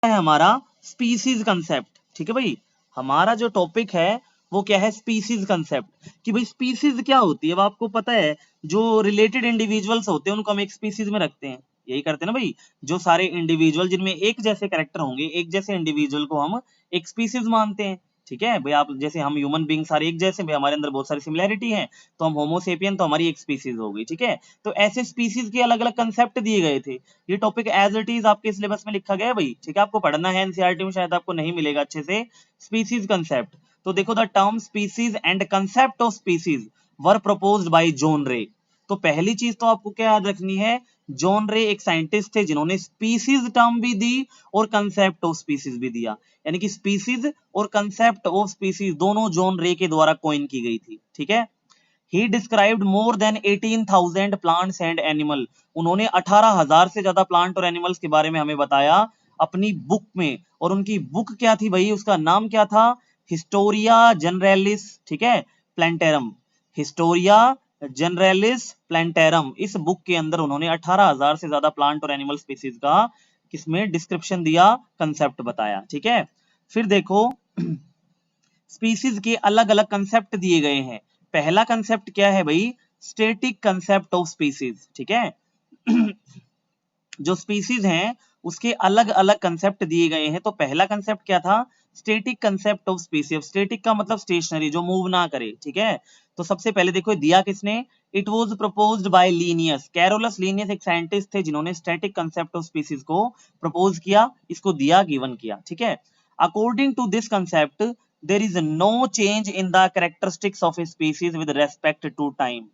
है हमारा species concept. ठीक है भाई, हमारा जो टॉपिक है वो क्या है, स्पीसीज कंसेप्ट, कि भाई स्पीसीज क्या होती है। अब आपको पता है जो रिलेटेड इंडिविजुअल्स होते हैं उनको हम एक स्पीसीज में रखते हैं, यही करते हैं ना भाई। जो सारे इंडिविजुअल जिनमें एक जैसे कैरेक्टर होंगे, एक जैसे इंडिविजुअल को हम एक स्पीसीज मानते हैं। ठीक है भाई, आप जैसे हम ह्यूमन बींग सारे एक जैसे, भाई हमारे अंदर बहुत सारी सिमिलैरिटी है, तो हम होमोसेपियन, तो हमारी एक स्पीसीज हो गई। ठीक है, तो ऐसे स्पीसीज के अलग अलग कंसेप्ट दिए गए थे। ये टॉपिक एज इट इज आपके सिलेबस में लिखा गया है भाई। ठीक है, आपको पढ़ना है, एनसीईआरटी में शायद आपको नहीं मिलेगा अच्छे से स्पीसीज कंसेप्ट। तो देखो, the term species and concept of species were proposed by John रे। तो पहली चीज तो आपको क्या याद रखनी है, जॉन रे एक साइंटिस्ट थे जिन्होंने स्पीसीज टर्म भी दी और कंसेप्ट ऑफ स्पीसीज भी दिया, यानी कि स्पीसीज और कंसेप्ट ऑफ स्पीसीज दोनों जॉन रे के द्वारा कॉइन की गई थी। ठीक है, ही described more than 18,000 plants and animal. उन्होंने 18,000 से ज्यादा प्लांट और एनिमल्स के बारे में हमें बताया अपनी बुक में। और उनकी बुक क्या थी भाई, उसका नाम क्या था, हिस्टोरिया जनरलिस, ठीक है, प्लांटेरम। हिस्टोरिया जनरलिस प्लांटेरम, इस बुक के अंदर उन्होंने 18,000 से ज्यादा प्लांट और एनिमल स्पीसीज का किसमें डिस्क्रिप्शन दिया, कंसेप्ट बताया। ठीक है, फिर देखो स्पीसीज के अलग अलग कंसेप्ट दिए गए हैं। पहला कंसेप्ट क्या है भाई, स्टैटिक कंसेप्ट ऑफ स्पीसीज। ठीक है जो स्पीसीज हैं उसके अलग अलग कंसेप्ट दिए गए हैं। तो पहला कंसेप्ट क्या था, static concept of species. Static का मतलब स्टेशनरी, जो मूव ना करे। ठीक है, तो सबसे पहले देखो दिया किसने, it was proposed by Linnaeus. Carolus Linnaeus एक साइंटिस्ट थे जिन्होंने स्टैटिक कंसेप्ट ऑफ स्पीसीज को प्रपोज किया, इसको दिया, गिवन किया। ठीक है, according to this concept there is no change in the characteristics of a species with respect to time.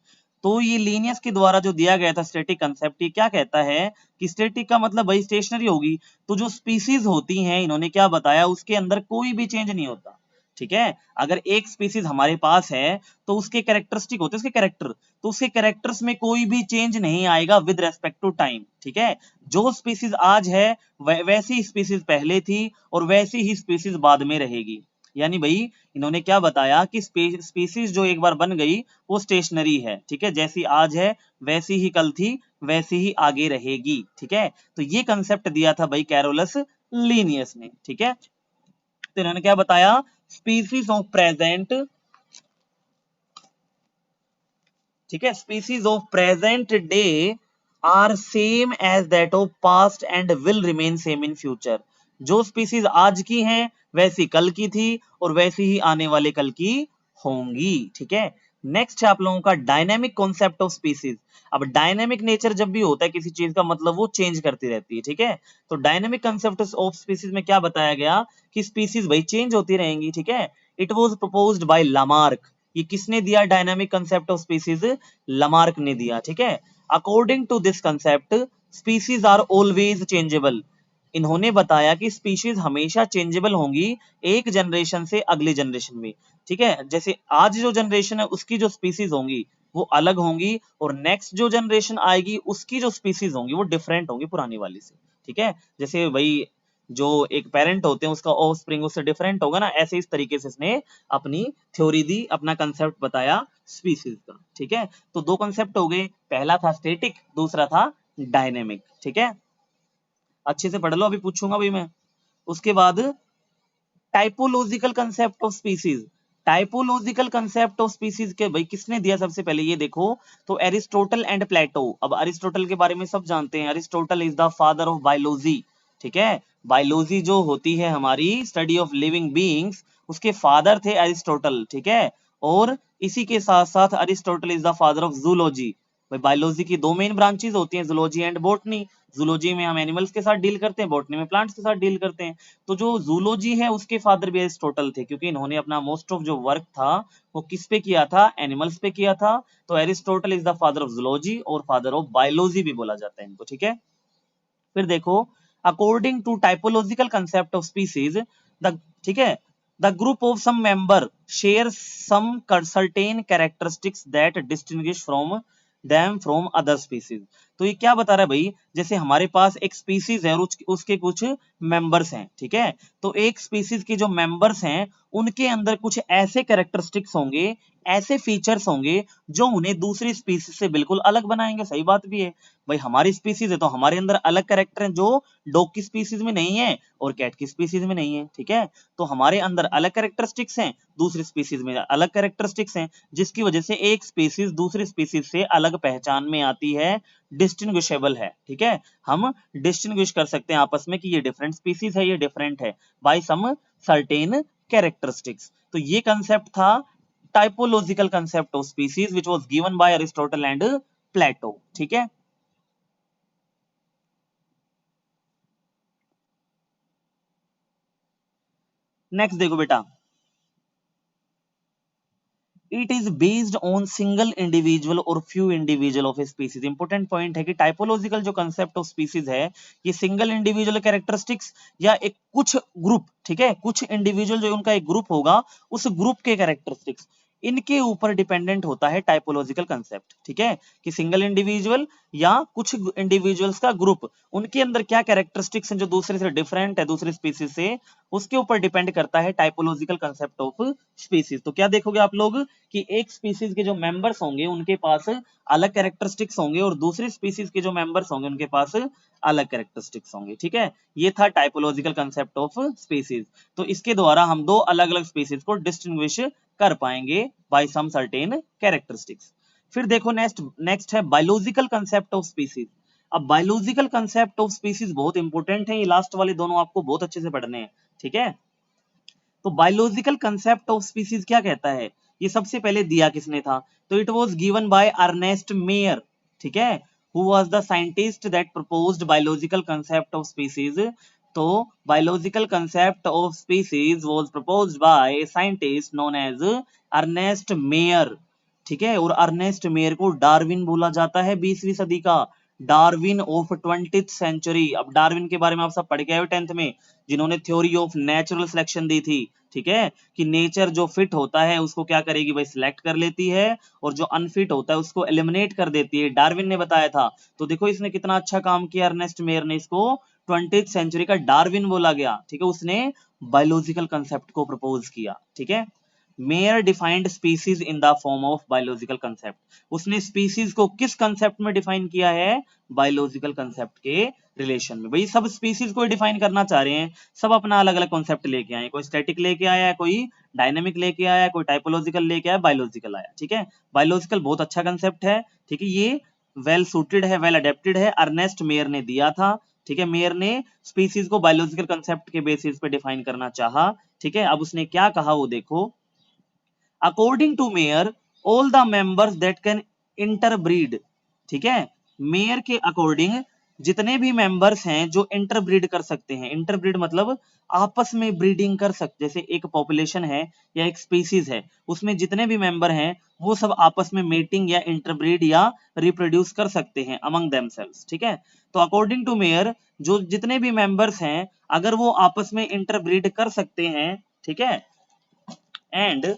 तो ये लीनियस के द्वारा जो दिया गया था स्टैटिक कंसेप्ट, ये क्या कहता है कि स्टैटिक का मतलब भाई स्टेशनरी होगी, तो जो स्पीसीज होती हैं इन्होंने क्या बताया, उसके अंदर कोई भी चेंज नहीं होता। ठीक है, अगर एक स्पीसीज हमारे पास है तो उसके कैरेक्टरिस्टिक होते हैं, उसके कैरेक्टर, तो उसके कैरेक्टर्स में कोई भी चेंज नहीं आएगा विद रेस्पेक्ट टू टाइम। ठीक है, जो स्पीसीज आज है वैसी स्पीसीज पहले थी और वैसी ही स्पीसीज बाद में रहेगी। यानी भाई इन्होंने क्या बताया कि स्पीसीज जो एक बार बन गई वो स्टेशनरी है। ठीक है, जैसी आज है वैसी ही कल थी, वैसी ही आगे रहेगी। ठीक है, तो ये कंसेप्ट दिया था भाई कैरोलस लीनियस ने। ठीक है, तो इन्होंने क्या बताया, स्पीसीज ऑफ प्रेजेंट, ठीक है, species of present day are same as that of past and will remain same in future. जो स्पीसीज आज की हैं वैसी कल की थी और वैसी ही आने वाले कल की होंगी। ठीक है, नेक्स्ट है आप लोगों का डायनेमिक कॉन्सेप्ट ऑफ स्पीसीज। अब डायनेमिक नेचर जब भी होता है किसी चीज का, मतलब वो चेंज करती रहती है। ठीक है, तो डायनेमिक कॉन्सेप्ट ऑफ स्पीसीज में क्या बताया गया कि स्पीसीज भाई चेंज होती रहेंगी। ठीक है, it was proposed by Lamarck. ये किसने दिया dynamic concept of species, Lamarck ने दिया। ठीक है, according to this concept species are always changeable. इन्होंने बताया कि स्पीशीज हमेशा चेंजेबल होंगी एक जनरेशन से अगले जनरेशन में। ठीक है, जैसे आज जो जनरेशन है उसकी जो स्पीसीज होंगी वो अलग होंगी और नेक्स्ट जो जनरेशन आएगी उसकी जो स्पीसीज होंगी वो डिफरेंट होंगी पुरानी वाली से। ठीक है, जैसे भाई जो एक पेरेंट होते हैं उसका ऑफस्प्रिंग उससे डिफरेंट होगा ना, ऐसे इस तरीके से इसने अपनी थ्योरी दी, अपना कंसेप्ट बताया स्पीसीज का। ठीक है, तो दो कंसेप्ट हो गए, पहला था स्टैटिक, दूसरा था डायनेमिक। ठीक है, अच्छे से पढ़ लो, अभी पूछूंगा भाई मैं। उसके बाद typological concept of species. Typological concept of species के भाई किसने दिया, सबसे पहले ये देखो, तो एरिस्टोटल एंड प्लेटो। अब अरिस्टोटल के बारे में सब जानते हैं, Aristotle is the father of biology. ठीक है, बायोलॉजी जो होती है हमारी स्टडी ऑफ लिविंग बीइंग्स, उसके फादर थे अरिस्टोटल। ठीक है, और इसी के साथ साथ Aristotle is the father of zoology. भाई बायोलॉजी की दो मेन ब्रांचेस होती हैं, जूलॉजी एंड बॉटनी। जूलॉजी में हम एनिमल्स के साथ डील करते हैं, बॉटनी में प्लांट्स के साथ डील करते हैं। तो जो जूलॉजी है उसके फादर भी अरिस्टोटल थे, क्योंकि इन्होंने अपना मोस्ट ऑफ जो वर्क था वो किस पे किया था, एनिमल्स पे किया था। तो Aristotle is the father of zoology और फादर ऑफ बायोलॉजी भी बोला जाता है इनको। ठीक है, फिर देखो according to typological concept of species the, ठीक है, the group of some member share some certain characteristics that distinguish from them from other species. तो ये क्या बता रहा है भाई, जैसे हमारे पास एक स्पीसीज है और उसके कुछ मेंबर्स हैं, ठीक है, तो एक स्पीसीज के जो मेंबर्स हैं उनके अंदर कुछ ऐसे कैरेक्टरिस्टिक्स होंगे, ऐसे फीचर्स होंगे जो उन्हें दूसरी स्पीसीज से बिल्कुल अलग बनाएंगे। सही बात भी है भाई, हमारी स्पीसीज है तो हमारे अंदर अलग कैरेक्टर हैं जो डॉग की स्पीसीज में नहीं है और कैट की स्पीसीज में नहीं है, ठीक है, तो हमारे अंदर अलग कैरेक्टरिस्टिक्स हैं, दूसरी स्पीसीज में अलग कैरेक्टरिस्टिक्स हैं, जिसकी वजह से एक स्पीसीज दूसरी स्पीसीज से अलग पहचान में आती है, डिस्टिंग्विशेबल है, ठीक है, हम डिस्टिंग्विश कर सकते हैं आपस में कि ये डिफरेंट स्पीसीज है, ये डिफरेंट है बाय सम सर्टेन कैरेक्टरिस्टिक्स। तो ये कंसेप्ट था typological concept of species which was given by Aristotle and Plato, ठीक है। नेक्स्ट देखो बेटा, it is based on single individual और few individual of a species. Important point है कि टाइपोलॉजिकल जो कंसेप्ट ऑफ स्पीसीज है ये सिंगल इंडिविजुअल कैरेक्टरिस्टिक्स या एक कुछ ग्रुप, ठीक है, कुछ इंडिविजुअल जो उनका एक ग्रुप होगा उस ग्रुप के कैरेक्टरिस्टिक्स, इनके ऊपर डिपेंडेंट होता है टाइपोलॉजिकल कंसेप्ट, ठीक है, कि सिंगल इंडिविजुअल या कुछ इंडिविजुअल्स का ग्रुप, उनके अंदर क्या कैरेक्टरिस्टिक्स हैं जो दूसरे से डिफरेंट है, दूसरी स्पीसीज से, उसके ऊपर डिपेंड करता है टाइपोलॉजिकल कंसेप्ट ऑफ स्पीसीज। तो क्या देखोगे आप लोग कि एक स्पीसीज के जो मेंबर्स होंगे उनके पास अलग कैरेक्टरिस्टिक्स होंगे और दूसरी स्पीसीज के जो मेंबर्स होंगे उनके पास अलग कैरेक्टरिस्टिक्स होंगे, ठीक है, ये था टाइपोलॉजिकल कंसेप्ट ऑफ स्पीसीज। तो इसके द्वारा हम दो अलग अलग स्पीसीज को डिस्टिंग्विश कर पाएंगे बाय सम सर्टेन कैरेक्टरिस्टिक्स। फिर देखो नेक्स्ट है बायोलॉजिकल कंसेप्ट ऑफ स्पीसीज। अब बायोलॉजिकल कंसेप्ट ऑफ स्पीसीज बहुत इंपॉर्टेंट है, ये लास्ट वाले दोनों आपको बहुत अच्छे से पढ़ने हैं, ठीक है। तो बायोलॉजिकल कंसेप्ट ऑफ स्पीसीज क्या कहता है, ये सबसे पहले दिया किसने था, तो it was given by Ernst Mayr, ठीक है, who was the scientist that proposed biological concept of species. तो biological concept of species was proposed by a scientist known as Ernst Mayr, ठीक है, और अर्नेस्ट मेयर को Darwin बोला जाता है 20वीं सदी का, डार्विन ऑफ 20th सेंचुरी। अब डार्विन के बारे में आप सब पढ़ के आए हो 10th में, जिन्होंने थ्योरी ऑफ नेचुरल सिलेक्शन दी थी, ठीक है, कि नेचर जो फिट होता है उसको क्या करेगी भाई, सिलेक्ट कर लेती है, और जो अनफिट होता है उसको एलिमिनेट कर देती है, डार्विन ने बताया था। तो देखो इसने कितना अच्छा काम किया, अर्नेस्ट मेयर ने, इसको 20th सेंचुरी का डार्विन बोला गया, ठीक है, उसने बायोलॉजिकल कंसेप्ट को प्रपोज किया, ठीक है। Mayor defined species in the form of biological concept, उसने स्पीसीज को किस कंसेप्ट में डिफाइन किया है, बायोलॉजिकल कंसेप्ट के रिलेशन में। भाई सब स्पीसीज को डिफाइन करना चाह रहे हैं, सब अपना अलग अलग कॉन्सेप्ट लेके आए, कोई स्टैटिक लेके आया, कोई डायनेमिक लेके आया, कोई टाइपोलॉजिकल लेके आया, बायोलॉजिकल आया, ठीक है। बायोलॉजिकल बहुत अच्छा कंसेप्ट है, ठीक है, ये वेल सूटेड है, वेल अडेप्टेड है, अर्नेस्ट मेयर ने दिया था, ठीक है, मेयर ने स्पीसीज को बायोलॉजिकल कंसेप्ट के बेसिस पे डिफाइन करना चाहा, ठीक है। अब उसने क्या कहा वो देखो, according to Mayr all the members that can interbreed, ठीक है, मेयर के अकॉर्डिंग जितने भी मेंबर्स हैं जो इंटरब्रीड कर सकते हैं, इंटरब्रीड मतलब आपस में ब्रीडिंग कर सकते, जैसे एक पॉपुलेशन है या एक स्पीसीज है उसमें जितने भी मेंबर हैं वो सब आपस में मेटिंग या इंटरब्रीड या रिप्रोड्यूस कर सकते हैं अमंग देमसेल्व्स, ठीक है। तो अकॉर्डिंग टू मेयर जो जितने भी मेंबर्स हैं अगर वो आपस में इंटरब्रीड कर सकते हैं, ठीक है, and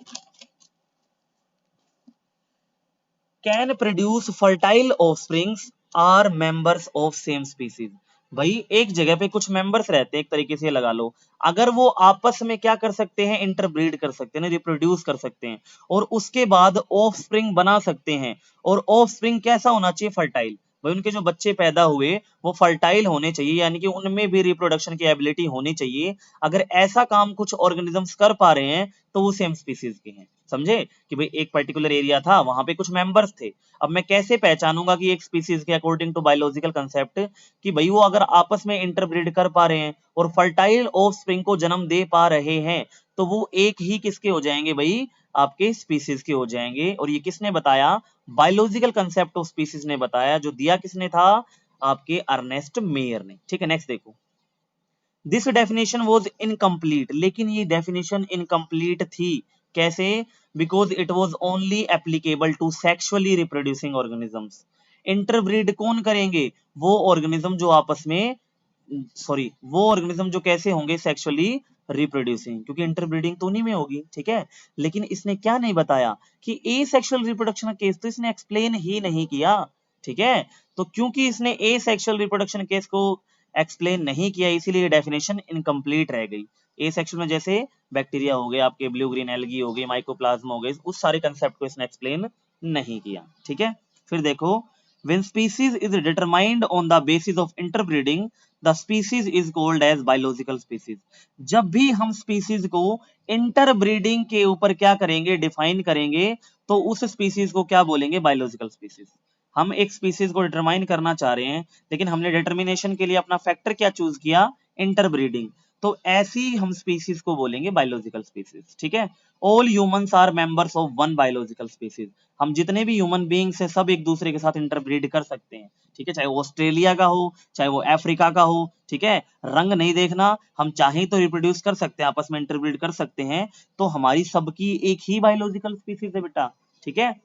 can produce fertile offsprings are members of same species. भाई एक जगह पे कुछ मेंबर्स रहते हैं, एक तरीके से लगा लो, अगर वो आपस में क्या कर सकते हैं, इंटरब्रीड कर सकते हैं, रिप्रोड्यूस कर सकते हैं, और उसके बाद ऑफस्प्रिंग बना सकते हैं, और ऑफस्प्रिंग कैसा होना चाहिए, फर्टाइल। भाई उनके जो बच्चे पैदा हुए वो फर्टाइल होने चाहिए, यानी कि उनमें भी रिप्रोडक्शन की एबिलिटी होनी चाहिए। अगर ऐसा काम कुछ ऑर्गेनिजम्स कर पा रहे हैं तो वो सेम स्पीसीज के हैं, समझे, कि भाई एक पर्टिकुलर एरिया था वहां पे कुछ मेंबर्स थे, अब मैं कैसे पहचानूंगा कि एक स्पीसीज के अकॉर्डिंग टू बायोलॉजिकल कंसेप्ट कि भाई वो अगर आपस में इंटरब्रीड कर पा रहे हैं और फर्टाइल ऑफस्प्रिंग को जन्म दे पा रहे हैं तो वो एक ही किसके हो जाएंगे भाई, आपके स्पीसीज के हो जाएंगे। और ये किसने बताया, बायोलॉजिकल कंसेप्ट ऑफ स्पीसीज ने बताया, जो दिया किसने था, आपके अर्नेस्ट मेयर ने, ठीक है। नेक्स्ट देखो, दिस डेफिनेशन वॉज इनकम्प्लीट, लेकिन ये डेफिनेशन इनकम्प्लीट थी, कैसे, because it was only applicable to sexually reproducing organisms. Interbreed कौन करेंगे, वो ऑर्गेनिज्म जो आपस में, सॉरी, वो ऑर्गेनिज्म जो कैसे होंगे, सेक्सुअली रिप्रोड्यूसिंग, क्योंकि इंटरब्रीडिंग तो उन्हीं में होगी, ठीक है। लेकिन इसने क्या नहीं बताया कि ए सेक्सुअल रिप्रोडक्शन का केस तो इसने एक्सप्लेन ही नहीं किया, ठीक है। तो क्योंकि इसने ए सेक्सुअल रिप्रोडक्शन केस को एक्सप्लेन नहीं किया, इसीलिए डेफिनेशन इनकम्प्लीट रह गई। ए सेक्शन में जैसे बैक्टीरिया हो गए, आपके ब्लू ग्रीन एल्गी हो गई, माइकोप्लाज्मा हो गए, उस सारे कंसेप्ट को इसने एक्सप्लेन नहीं किया। ठीक है, फिर देखो, when species is determined on the basis of interbreeding, the species is called as biological species। जब भी हम स्पीसीज को इंटरब्रीडिंग के ऊपर क्या करेंगे, डिफाइन करेंगे, तो उस स्पीसीज को क्या बोलेंगे, बायोलॉजिकल स्पीसीज। हम एक स्पीसीज को डिटरमाइन करना चाह रहे हैं, लेकिन हमने डिटर्मिनेशन के लिए अपना फैक्टर क्या चूज किया, इंटरब्रीडिंग, तो ऐसी हम स्पीसीज को बोलेंगे बायोलॉजिकल स्पीसीज। ठीक है, all humans are members of one biological species. हम जितने भी ह्यूमन बीइंग्स हैं सब एक दूसरे के साथ इंटरब्रीड कर सकते हैं। ठीक है, चाहे वो ऑस्ट्रेलिया का हो, चाहे वो अफ्रीका का हो। ठीक है, रंग नहीं देखना, हम चाहें तो रिप्रोड्यूस कर सकते हैं, आपस में इंटरब्रीड कर सकते हैं, तो हमारी सबकी एक ही बायोलॉजिकल स्पीसीज है बेटा। ठीक है,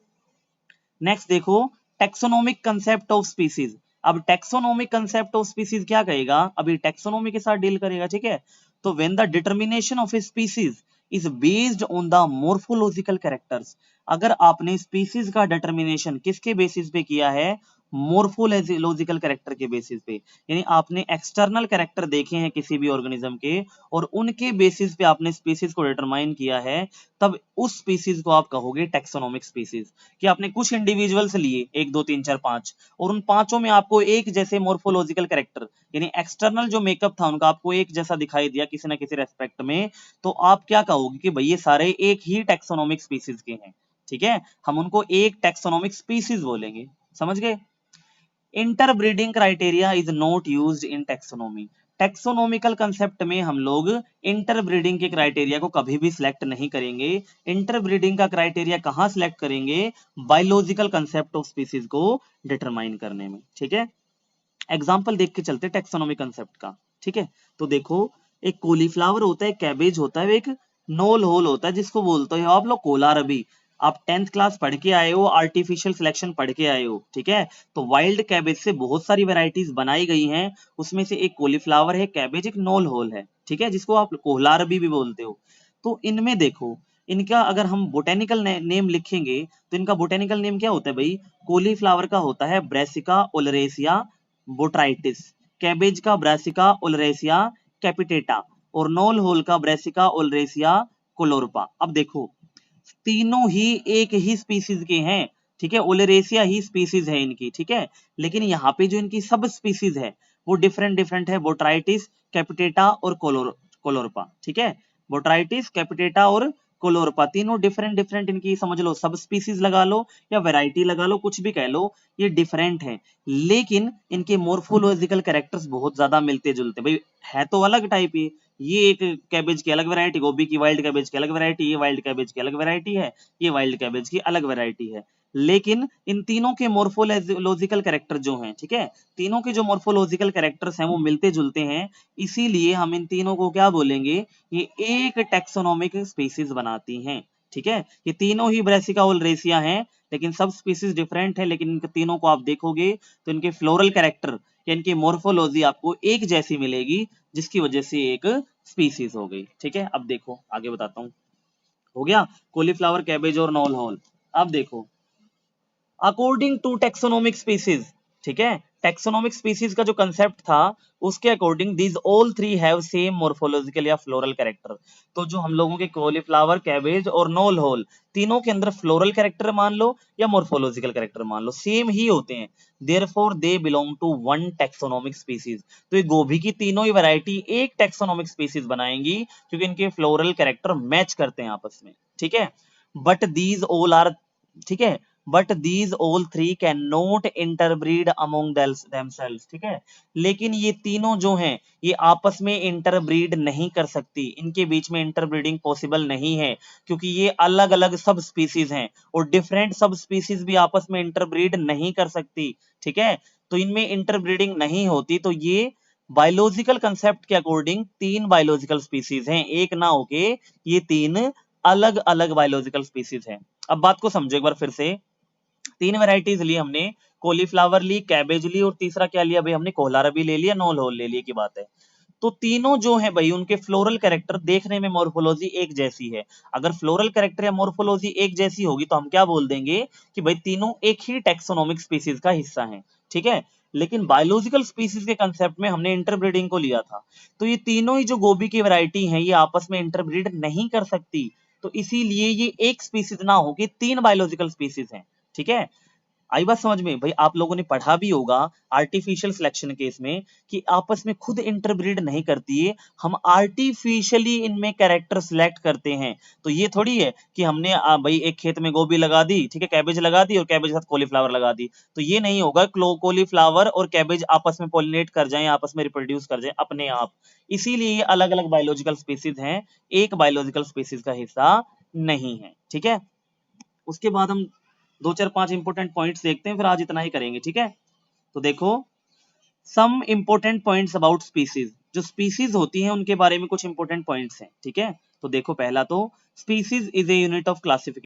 नेक्स्ट देखो, टेक्सोनोमिक कंसेप्ट ऑफ स्पीसीज। अब टेक्सोनोमिक कंसेप्ट ऑफ स्पीसीज क्या कहेगा, अभी टेक्सोनोमी के साथ डील करेगा। ठीक है, तो when the determination of a species is based on the morphological characters, अगर आपने स्पीसीज का डिटर्मिनेशन किसके बेसिस पे किया है, मोर्फोलॉजिकल कैरेक्टर के बेसिस पे, यानी आपने एक्सटर्नल कैरेक्टर देखे हैं किसी भी ऑर्गेनिज्म के और उनके बेसिस पे आपने स्पीसीज को डिटरमाइन किया है, तब उस स्पीसीज को आप कहोगे टेक्सोनोमिक स्पीसीज। कि आपने कुछ इंडिविजुअल्स लिए, 1 2 3 4 5, और उन पांचों में आपको एक जैसे मोर्फोलॉजिकल कैरेक्टर, यानी एक्सटर्नल जो मेकअप था उनका आपको एक जैसा दिखाई दिया किसी ना किसी रेस्पेक्ट में, तो आप क्या कहोगे कि भाई ये सारे एक ही टेक्सोनोमिक स्पीसीज के हैं। ठीक है, हम उनको एक टेक्सोनोमिक स्पीसीज बोलेंगे। समझ गए। Interbreeding criteria is not used in taxonomy. Taxonomical concept में हम लोग इंटरब्रीडिंग के क्राइटेरिया को कभी भी सिलेक्ट नहीं करेंगे। इंटरब्रीडिंग का क्राइटेरिया कहां सिलेक्ट करेंगे, बायोलॉजिकल कंसेप्ट ऑफ स्पीसीज को डिटरमाइन करने में। ठीक है, एग्जाम्पल देख के चलते टेक्सोनोमिक कंसेप्ट का। ठीक है, तो देखो, एक कॉलीफ्लावर होता है, कैबेज होता है, एक नोल होल होता है जिसको बोलते हो आप लोग कोलारबी। आप 10th क्लास पढ़ के आए हो, आर्टिफिशियल सिलेक्शन पढ़ के आए हो। ठीक है, तो वाइल्ड कैबेज से बहुत सारी वेराइटीज बनाई गई हैं, उसमें से एक कॉलीफ्लावर है, कैबेज एक नोल होल है। ठीक है, जिसको आप कोलारबी भी बोलते हो। तो इनमें देखो, इनका अगर हम बोटेनिकल नेम लिखेंगे तो इनका बोटेनिकल नेम क्या होता है भाई, कोलीफ्लावर का होता है ब्रेसिका ओलरेसिया बोट्राइटिस, कैबेज का ब्रासिका ओलरेसिया कैपिटेटा, और नोल होल का ब्रेसिका ओलरेसिया कोलोरपा। अब देखो, तीनों ही एक ही स्पीसीज के हैं। ठीक है, ओलरेसिया ही स्पीसीज है इनकी। ठीक है, लेकिन यहाँ पे जो इनकी सब स्पीसीज है वो डिफरेंट डिफरेंट है, बोट्राइटिस, कैपिटेटा और कोलोरपा। ठीक है, बोट्राइटिस, कैपिटेटा और कोलोरपा, तीनों डिफरेंट डिफरेंट इनकी, समझ लो सब स्पीसीज लगा लो या वैरायटी लगा लो, कुछ भी कह लो, ये डिफरेंट है, लेकिन इनके मोर्फोलॉजिकल कैरेक्टर्स बहुत ज्यादा मिलते जुलते। भाई है तो अलग टाइप ये एक कैबेज की अलग वैरायटी, गोभी की वाइल्ड कैबेज की अलग वैरायटी, ये वाइल्ड कैबेज की अलग वैरायटी है, ये वाइल्ड कैबेज की अलग वैरायटी है, लेकिन इन तीनों के मोर्फोलॉजिकल कैरेक्टर जो हैं, ठीक है, तीनों के जो मोर्फोलॉजिकल कैरेक्टर्स हैं वो मिलते जुलते हैं, इसीलिए हम इन तीनों को क्या बोलेंगे, ये एक टेक्सोनोमिक स्पीसीज बनाती हैं। ठीक है, ये तीनों ही ब्रेसिका ओलरेसिया हैं, लेकिन सब स्पीसीज डिफरेंट है, लेकिन इन तीनों को आप देखोगे तो इनके फ्लोरल कैरेक्टर या इनकी मोर्फोलॉजी आपको एक जैसी मिलेगी, जिसकी वजह से एक स्पीसीज हो गई। ठीक है, अब देखो आगे बताता हूं। हो गया कॉलीफ्लावर, कैबेज और नॉल होल। अब देखो, अकॉर्डिंग टू टेक्सोनोमिक स्पीसीज, ठीक है, टेक्सोनोमिक स्पीसीज का जो कंसेप्ट था उसके according these all three have same morphological या फ्लोरल कैरेक्टर। तो जो हम लोगों के कॉलीफ्लावर, कैबेज और नोल होल, तीनों के अंदर फ्लोरल कैरेक्टर मान लो या मोर्फोलॉजिकल कैरेक्टर मान लो, सेम ही होते हैं, therefore they belong to one taxonomic species. तो ये गोभी की तीनों ही वैरायटी एक टेक्सोनोमिक स्पीसीज बनाएंगी क्योंकि इनके फ्लोरल कैरेक्टर मैच करते हैं आपस में। ठीक है, बट दीज ऑल आर, ठीक है, but these all three can not interbreed among themselves. ठीक है, लेकिन ये तीनों जो हैं ये आपस में इंटरब्रीड नहीं कर सकती, इनके बीच में इंटरब्रीडिंग पॉसिबल नहीं है, क्योंकि ये अलग अलग सब स्पीसीज हैं और डिफरेंट सब स्पीसीज भी आपस में इंटरब्रीड नहीं कर सकती। ठीक है, तो इनमें इंटरब्रीडिंग नहीं होती, तो ये बायोलॉजिकल कंसेप्ट के अकॉर्डिंग तीन बायोलॉजिकल स्पीसीज हैं, एक ना होके ये तीन अलग अलग बायोलॉजिकल स्पीसीज हैं। अब बात को समझो एक बार फिर से, तीन वैरायटीज ली हमने, कॉलीफ्लावर ली, कैबेज ली और तीसरा क्या लिया भाई हमने, कोहलारबी ले लिया, नोल होल ले लिया की बात है। तो तीनों जो है भाई उनके फ्लोरल कैरेक्टर देखने में मॉर्फोलॉजी एक जैसी है। अगर फ्लोरल कैरेक्टर या मॉर्फोलॉजी एक जैसी होगी तो हम क्या बोल देंगे कि भाई तीनों एक ही टेक्सोनोमिक स्पीसीज का हिस्सा है, ठीक है। लेकिन बायोलॉजिकल स्पीसीज के कंसेप्ट में हमने इंटरब्रीडिंग को लिया था, तो ये तीनों ही जो गोभी की वैरायटी है ये आपस में इंटरब्रीड नहीं कर सकती, तो इसीलिए ये एक स्पीसीज ना होके तीन बायोलॉजिकल स्पीसीज हैं, ठीक है। आई बात समझ में भाई? आप लोगों ने पढ़ा भी होगा आर्टिफिशियल सिलेक्शन केस में कि आपस में खुद इंटरब्रीड नहीं करती है, हम आर्टिफिशियली इनमें कैरेक्टर सिलेक्ट करते हैं। तो ये थोड़ी है कि हमने भाई एक खेत में गोभी लगा दी, ठीक है, कैबेज लगा दी और कैबेज के साथ कॉलीफ्लावर लगा दी, तो ये नहीं होगा कॉलीफ्लावर और कैबेज आपस में पॉलिनेट कर जाएं, आपस में रिप्रोड्यूस कर जाएं अपने आप। इसीलिए ये अलग अलग बायोलॉजिकल स्पीसीज हैं, एक बायोलॉजिकल स्पीसीज का हिस्सा नहीं है, ठीक है। उसके बाद हम दो चार पांच इंपोर्टेंट पॉइंट्स देखते हैं, फिर आज इतना ही करेंगे, ठीक है। तो देखो सम इंपोर्टेंट पॉइंट्स अबाउट स्पीसीज, जो स्पीसीज होती हैं उनके बारे में कुछ इंपोर्टेंट पॉइंट्स हैं, ठीक है। तो देखो पहला तो species is a unit of classification.